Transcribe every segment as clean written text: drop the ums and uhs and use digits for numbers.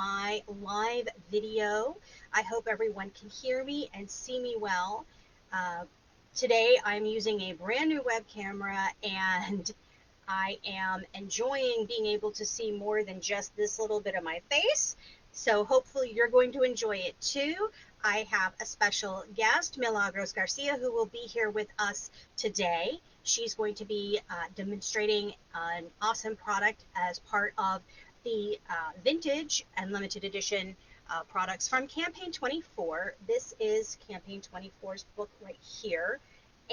my live video. I hope everyone can hear me and see me well. Uh, Today I'm using a brand new web camera and I am enjoying being able to see more than just this little bit of my face. So hopefully you're going to enjoy it too. I have a special guest, Milagros Garcia, who will be here with us today. She's going to be demonstrating an awesome product as part of the vintage and limited edition products from Campaign 24. This is Campaign 24's book right here,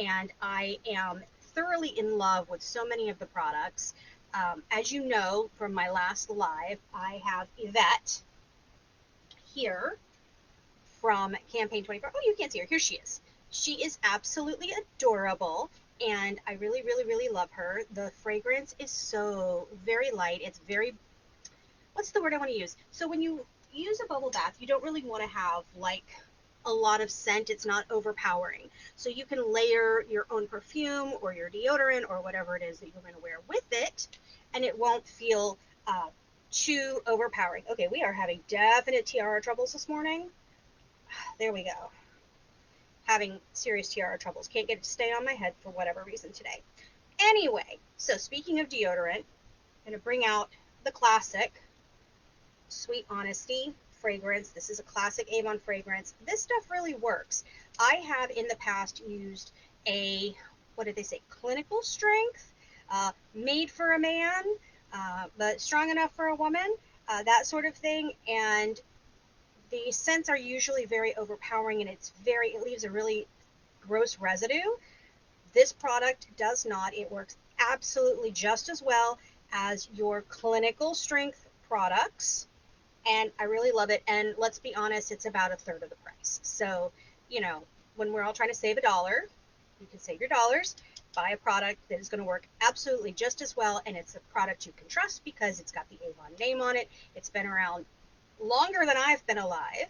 and I am thoroughly in love with so many of the products. As you know from my last live, I have Yvette here from Campaign 24. Oh, you can't see her. Here she is. She is absolutely adorable, and I really, really, really love her. The fragrance is so very light. It's very, what's the word I want to use? So when you use a bubble bath, you don't really want to have like a lot of scent. It's not overpowering. So you can layer your own perfume or your deodorant or whatever it is that you're going to wear with it, and it won't feel too overpowering. Okay, we are having definite tiara troubles this morning. There we go. Having serious tiara troubles. Can't get it to stay on my head for whatever reason today. Anyway, so speaking of deodorant, I'm going to bring out the classic Sweet Honesty fragrance. This is a classic Avon fragrance. This stuff really works. I have in the past used a, what did they say, clinical strength, made for a man, but strong enough for a woman, that sort of thing. And the scents are usually very overpowering, and it leaves a really gross residue. This product does not. It works absolutely just as well as your clinical strength products, and I really love it. And let's be honest, it's about a third of the price. So, when we're all trying to save $1, you can save your dollars, buy a product that is going to work absolutely just as well, and it's a product you can trust because it's got the Avon name on it. It's been around longer than I've been alive,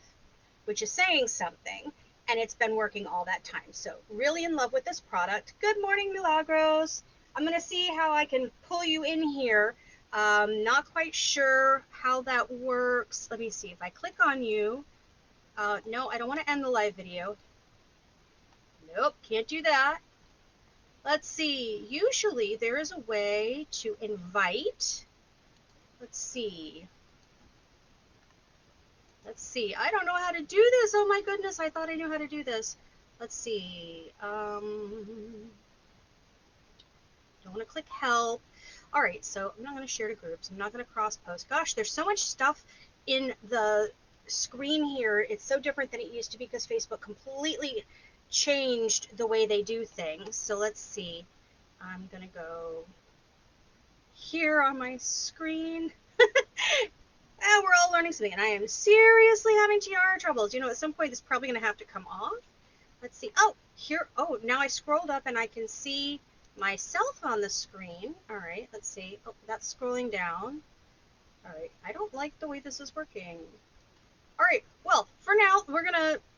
which is saying something, and it's been working all that time. So really in love with this product. Good morning, Milagros. I'm going to see how I can pull you in here. Not quite sure how that works. Let me see. If I click on you, no, I don't want to end the live video. Nope, can't do that. Let's see. Usually there is a way to invite. Let's see. I don't know how to do this. Oh my goodness, I thought I knew how to do this. Let's see. Don't want to click help. All right, so I'm not going to share to groups. I'm not going to cross post. Gosh, there's so much stuff in the screen here. It's so different than it used to be because Facebook completely changed the way they do things. So let's see. I'm going to go here on my screen. We're all learning something, and I am seriously having tiara troubles. At some point, this is probably going to have to come off. Let's see. Oh, here. Oh, now I scrolled up, and I can see myself on the screen. All right, let's see. Oh, that's scrolling down. All right, I don't like the way this is working. All right, well, for now,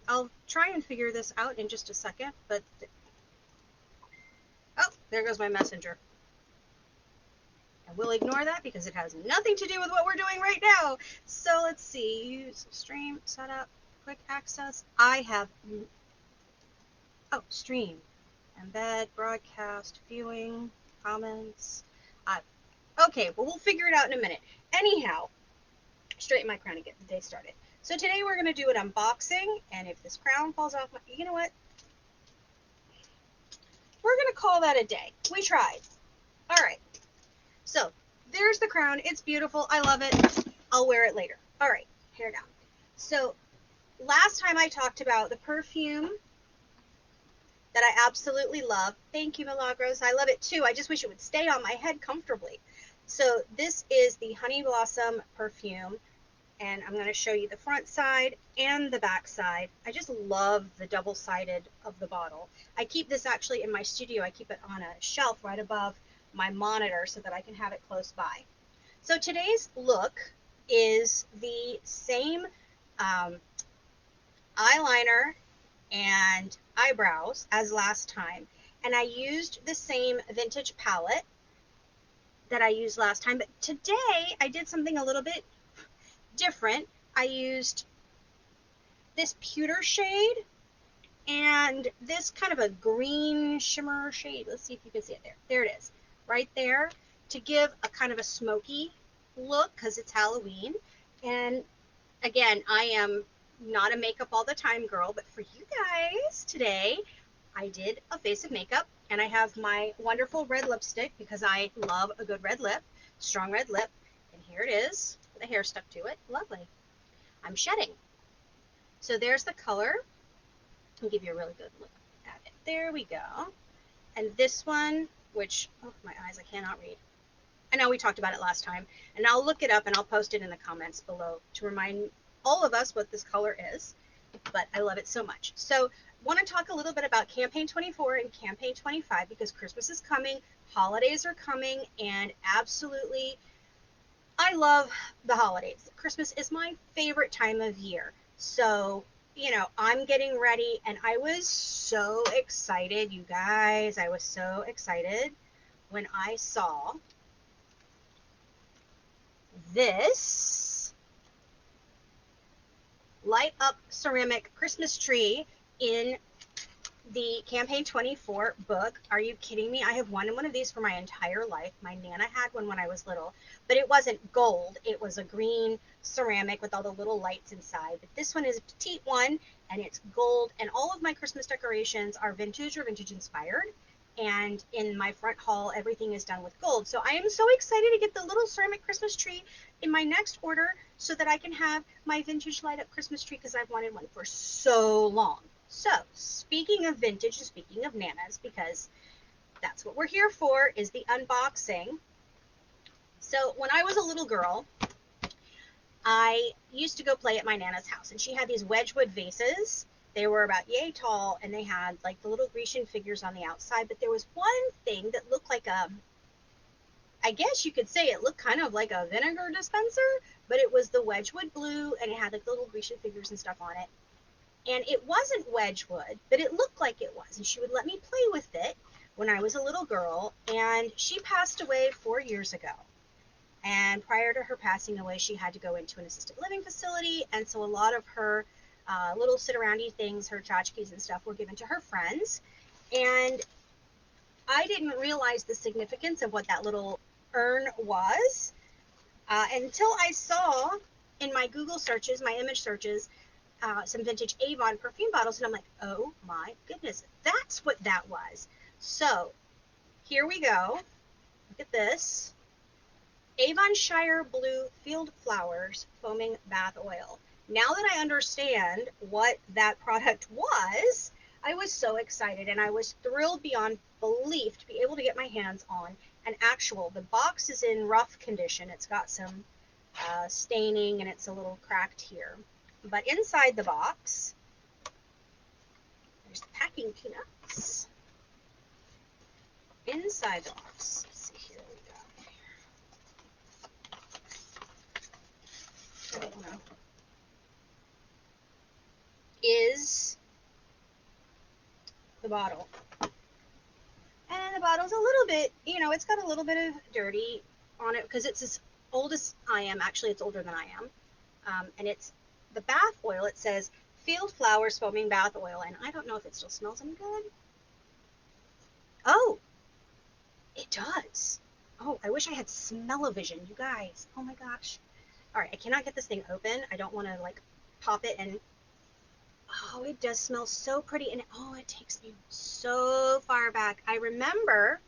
I'll try and figure this out in just a second, but, oh, there goes my messenger. We'll ignore that because it has nothing to do with what we're doing right now. So let's see, use stream, setup, quick access. I have, stream, embed, broadcast, viewing, comments. Okay, well, we'll figure it out in a minute. Anyhow, straighten my crown and get the day started. So today we're going to do an unboxing, and if this crown falls off, you know what? We're going to call that a day. We tried. All right. So there's the crown. It's beautiful. I love it. I'll wear it later. All right, hair down. So last time I talked about the perfume that I absolutely love. Thank you, Milagros. I love it too. I just wish it would stay on my head comfortably. So this is the Honey Blossom perfume, and I'm going to show you the front side and the back side. I just love the double-sided of the bottle. I keep this actually in my studio. I keep it on a shelf right above my monitor so that I can have it close by. So today's look is the same eyeliner and eyebrows as last time, and I used the same vintage palette that I used last time, but today I did something a little bit different. I used this pewter shade and this kind of a green shimmer shade. Let's see if you can see it there. There it is, right there, to give a kind of a smoky look because it's Halloween. And again, I am not a makeup all the time girl, but for you guys today, I did a face of makeup, and I have my wonderful red lipstick because I love a good red lip, strong red lip. And here it is, the hair stuck to it. Lovely. I'm shedding. So there's the color. I'll give you a really good look at it. There we go. And this one, which, oh, my eyes, I cannot read. I know we talked about it last time, and I'll look it up and I'll post it in the comments below to remind all of us what this color is, but I love it so much. So want to talk a little bit about campaign 24 and campaign 25 because Christmas is coming, holidays are coming, and absolutely I love the holidays. Christmas is my favorite time of year. So, you know, I'm getting ready and I was so excited, you guys. I was so excited when I saw this light up ceramic Christmas tree in the campaign 24 book. Are you kidding me? I have wanted one of these for my entire life. My Nana had one when I was little, but it wasn't gold. It was a green ceramic with all the little lights inside. But this one is a petite one and it's gold. And all of my Christmas decorations are vintage or vintage inspired. And in my front hall, everything is done with gold. So I am so excited to get the little ceramic Christmas tree in my next order so that I can have my vintage light up Christmas tree because I've wanted one for so long. So, speaking of vintage and speaking of Nanas, because that's what we're here for, is the unboxing. So, when I was a little girl, I used to go play at my Nana's house, and she had these Wedgwood vases. They were about yay tall, and they had like the little Grecian figures on the outside, but there was one thing that looked like I guess you could say it looked kind of like a vinegar dispenser, but it was the Wedgwood blue, and it had like little Grecian figures and stuff on it. And it wasn't Wedgwood, but it looked like it was. And she would let me play with it when I was a little girl. And she passed away 4 years ago. And prior to her passing away, she had to go into an assisted living facility. And so a lot of her little sit-aroundy things, her tchotchkes and stuff, were given to her friends. And I didn't realize the significance of what that little urn was until I saw in my Google searches, my image searches, some vintage Avon perfume bottles, and I'm like, oh my goodness, that's what that was. So here we go. Look at this. Avonshire Blue Field Flowers Foaming Bath Oil. Now that I understand what that product was, I was so excited and I was thrilled beyond belief to be able to get my hands on an actual. The box is in rough condition. It's got some staining and it's a little cracked here. But inside the box, there's the packing peanuts. Inside the box, let's see, here we go. Is the bottle. And the bottle's a little bit, you know, it's got a little bit of dirty on it because it's as old as I am. Actually, it's older than I am. And it's the bath oil. It says Field Flowers Foaming Bath Oil. And I don't know if it still smells any good. Oh, it does. Oh, I wish I had smell-o-vision, you guys. Oh my gosh. All right, I cannot get this thing open. I don't want to like pop it and oh, it does smell so pretty and oh, it takes me so far back. I remember.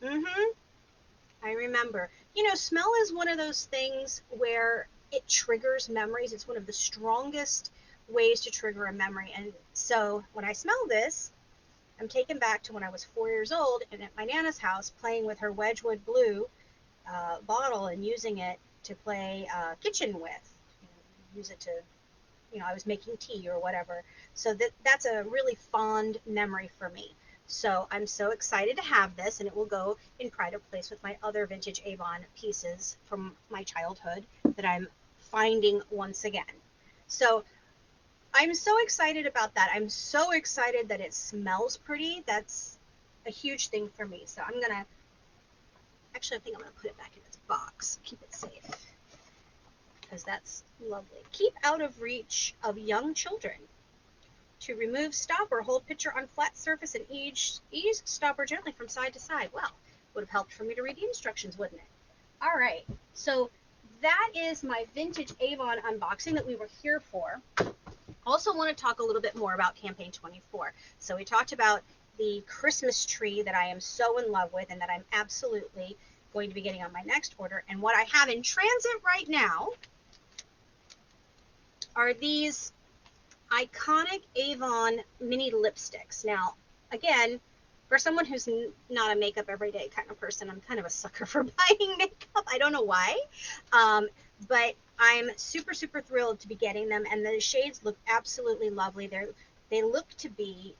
I remember. You know, smell is one of those things where it triggers memories. It's one of the strongest ways to trigger a memory. And so when I smell this, I'm taken back to when I was 4 years old and at my Nana's house playing with her Wedgwood blue bottle and using it to play kitchen with. Use it to, you know, I was making tea or whatever. So that's a really fond memory for me. So I'm so excited to have this, and it will go in pride of place with my other vintage Avon pieces from my childhood that I'm finding once again. So I'm so excited about that. I'm so excited that it smells pretty. That's a huge thing for me. So I'm going to, actually I think I'm going to put it back in its box, keep it safe. because that's lovely. Keep out of reach of young children. To remove, stop, or hold picture on flat surface and ease stopper gently from side to side. Well, would have helped for me to read the instructions, wouldn't it? All right, so that is my vintage Avon unboxing that we were here for. Also want to talk a little bit more about campaign 24. So we talked about the Christmas tree that I am so in love with and that I'm absolutely going to be getting on my next order. And what I have in transit right now are these iconic Avon mini lipsticks. Now, again, for someone who's not a makeup everyday kind of person, I'm kind of a sucker for buying makeup. I don't know why, but I'm super, super thrilled to be getting them, and the shades look absolutely lovely. They look to be,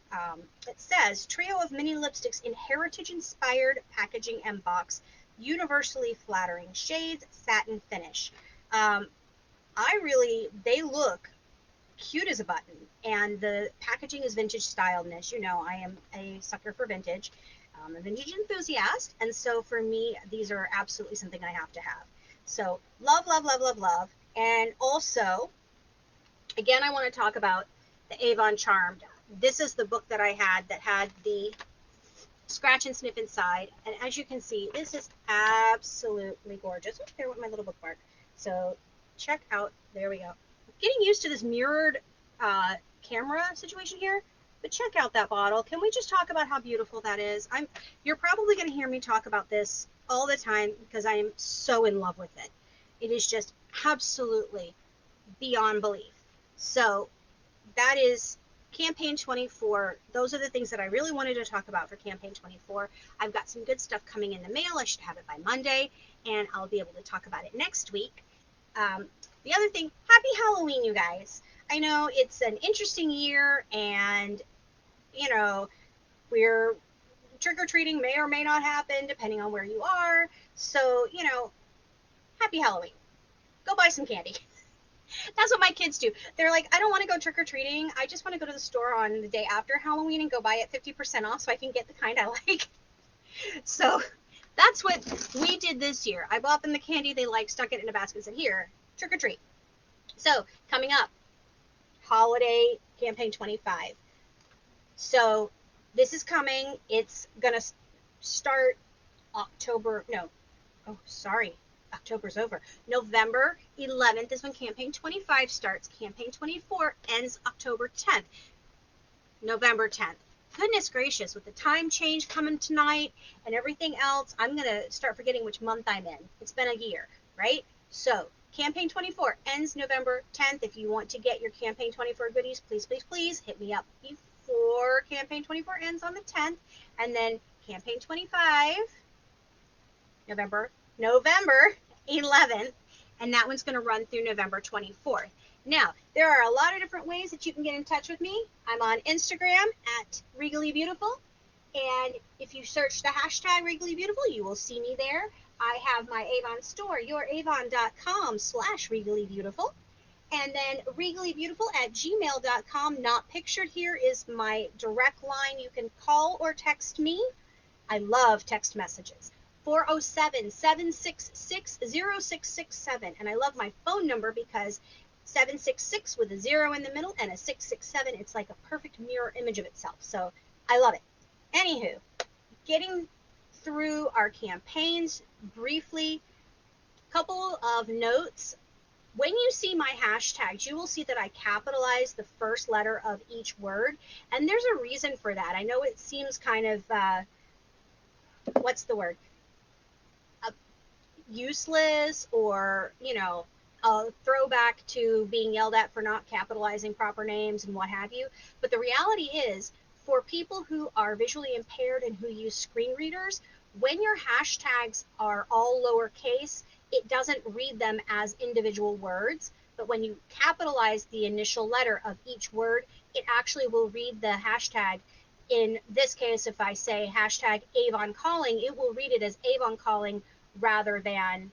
it says, trio of mini lipsticks in heritage-inspired packaging and box, universally flattering shades, satin finish. They look cute as a button, and the packaging is vintage style, and as you know, I am a sucker for vintage. I'm a vintage enthusiast, and so for me, these are absolutely something I have to have. So love, love, love, love, love. And also, again, I want to talk about the Avon Charmed. This is the book that I had that had the scratch and sniff inside, and as you can see, this is absolutely gorgeous. Oh, there went my little bookmark. So check out, there we go. Getting used to this mirrored camera situation here, but check out that bottle. Can we just talk about how beautiful that is? You're probably going to hear me talk about this all the time because I am so in love with it. It is just absolutely beyond belief. So that is campaign 24. Those are the things that I really wanted to talk about for campaign 24. I've got some good stuff coming in the mail. I should have it by Monday, and I'll be able to talk about it next week. The other thing, happy Halloween, you guys. I know it's an interesting year, and, you know, we're trick-or-treating may or may not happen depending on where you are. So, happy Halloween. Go buy some candy. That's what my kids do. They're like, I don't want to go trick-or-treating. I just want to go to the store on the day after Halloween and go buy it 50% off so I can get the kind I like. So that's what we did this year. I bought them the candy they like, stuck it in a basket, and said, here, trick-or-treat. So coming up, holiday campaign 25. So this is coming. It's going to start October's over. November 11th is when campaign 25 starts. Campaign 24 ends October 10th. November 10th. Goodness gracious, with the time change coming tonight and everything else, I'm going to start forgetting which month I'm in. It's been a year, right? So campaign 24 ends November 10th. If you want to get your campaign 24 goodies, please, please, please hit me up before campaign 24 ends on the 10th. And then campaign 25, November 11th, and that one's going to run through November 24th. Now, there are a lot of different ways that you can get in touch with me. I'm on Instagram at Regally Beautiful, and if you search the hashtag Regally Beautiful, you will see me there. I have my Avon store, youravon.com/Regally Beautiful, and then regallybeautiful@gmail.com. Not pictured here is my direct line. You can call or text me. I love text messages. 407-766-0667. And I love my phone number because 766 with a 0 in the middle and a 667, it's like a perfect mirror image of itself. So I love it. Anywho, getting through our campaigns briefly, couple of notes. When you see my hashtags, you will see that I capitalize the first letter of each word. And there's a reason for that. I know it seems kind of, what's the word? Useless, or a throwback to being yelled at for not capitalizing proper names and what have you. But the reality is, for people who are visually impaired and who use screen readers, when your hashtags are all lowercase, it doesn't read them as individual words, but when you capitalize the initial letter of each word, it actually will read the hashtag. In this case, if I say hashtag Avon Calling, it will read it as Avon Calling rather than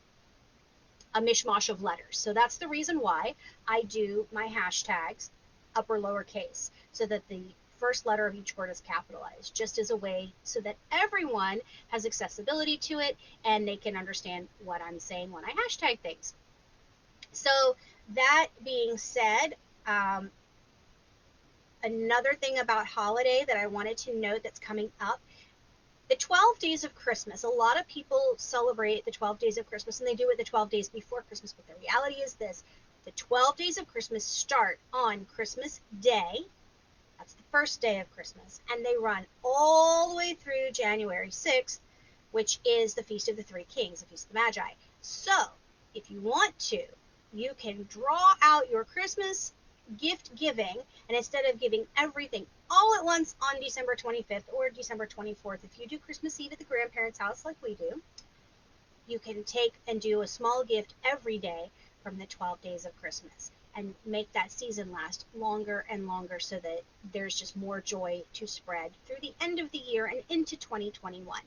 a mishmash of letters. So that's the reason why I do my hashtags upper lowercase, so that the first letter of each word is capitalized, just as a way so that everyone has accessibility to it and they can understand what I'm saying when I hashtag things. So that being said, um, another thing about holiday that I wanted to note that's coming up, the 12 days of Christmas. A lot of people celebrate the 12 days of Christmas and they do it the 12 days before Christmas, but the reality is this: the 12 days of Christmas start on Christmas Day. That's the first day of Christmas, and they run all the way through January 6th, which is the Feast of the Three Kings, the Feast of the Magi. So, if you want to, you can draw out your Christmas gift giving, and instead of giving everything all at once on December 25th or December 24th, if you do Christmas Eve at the grandparents' house like we do, you can take and do a small gift every day from the 12 days of Christmas and make that season last longer and longer so that there's just more joy to spread through the end of the year and into 2021.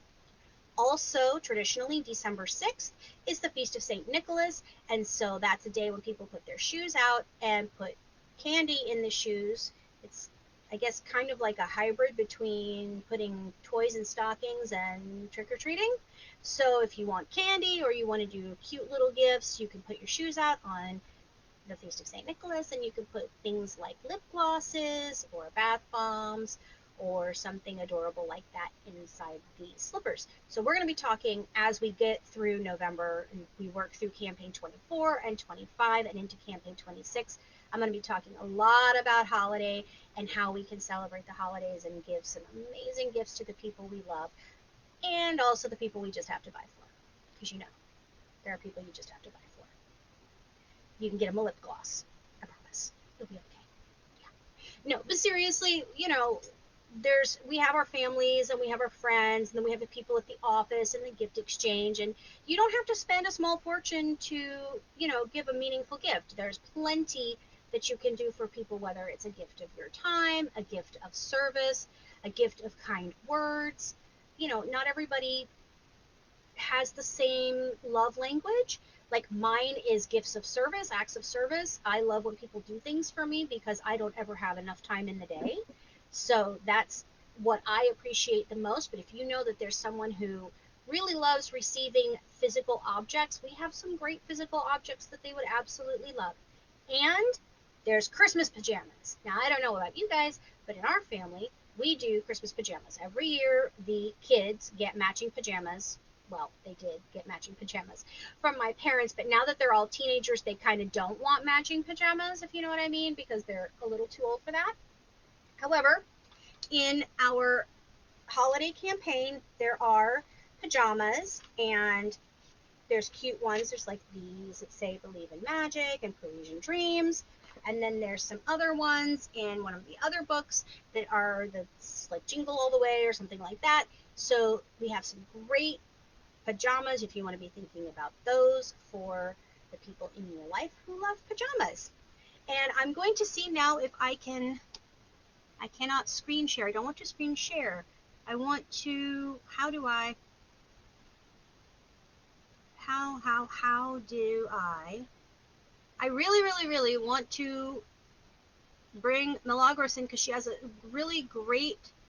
Also, traditionally, December 6th is the Feast of St. Nicholas, and so that's a day when people put their shoes out and put candy in the shoes. It's, I guess, kind of like a hybrid between putting toys in stockings and trick or treating. So, if you want candy or you want to do cute little gifts, you can put your shoes out on the Feast of St. Nicholas, and you can put things like lip glosses or bath bombs or something adorable like that inside the slippers. So we're going to be talking as we get through November and we work through campaign 24 and 25 and into campaign 26. I'm going to be talking a lot about holiday and how we can celebrate the holidays and give some amazing gifts to the people we love and also the people we just have to buy for. Because you know, there are people you just have to buy for. You can get them a lip gloss. I promise. You'll be okay. Yeah. No, but seriously, we have our families and we have our friends and then we have the people at the office and the gift exchange, and you don't have to spend a small fortune to, give a meaningful gift. There's plenty that you can do for people, whether it's a gift of your time, a gift of service, a gift of kind words. Not everybody has the same love language. Like mine is gifts of service, acts of service. I love when people do things for me because I don't ever have enough time in the day. So that's what I appreciate the most. But if you know that there's someone who really loves receiving physical objects, we have some great physical objects that they would absolutely love. And there's Christmas pajamas. Now, I don't know about you guys, but in our family, we do Christmas pajamas. Every year, the kids get matching pajamas. Well, they did get matching pajamas from my parents, but now that they're all teenagers, they kind of don't want matching pajamas, if you know what I mean, because they're a little too old for that. However, in our holiday campaign, there are pajamas, and there's cute ones. There's like these that say Believe in Magic and Parisian Dreams. And then there's some other ones in one of the other books that are like Jingle All the Way or something like that. So we have some great pajamas if you want to be thinking about those for the people in your life who love pajamas. And I'm going to see now if I cannot screen share. I don't want to screen share. I want to, how do I really, really, really want to bring Milagros in because she has a really great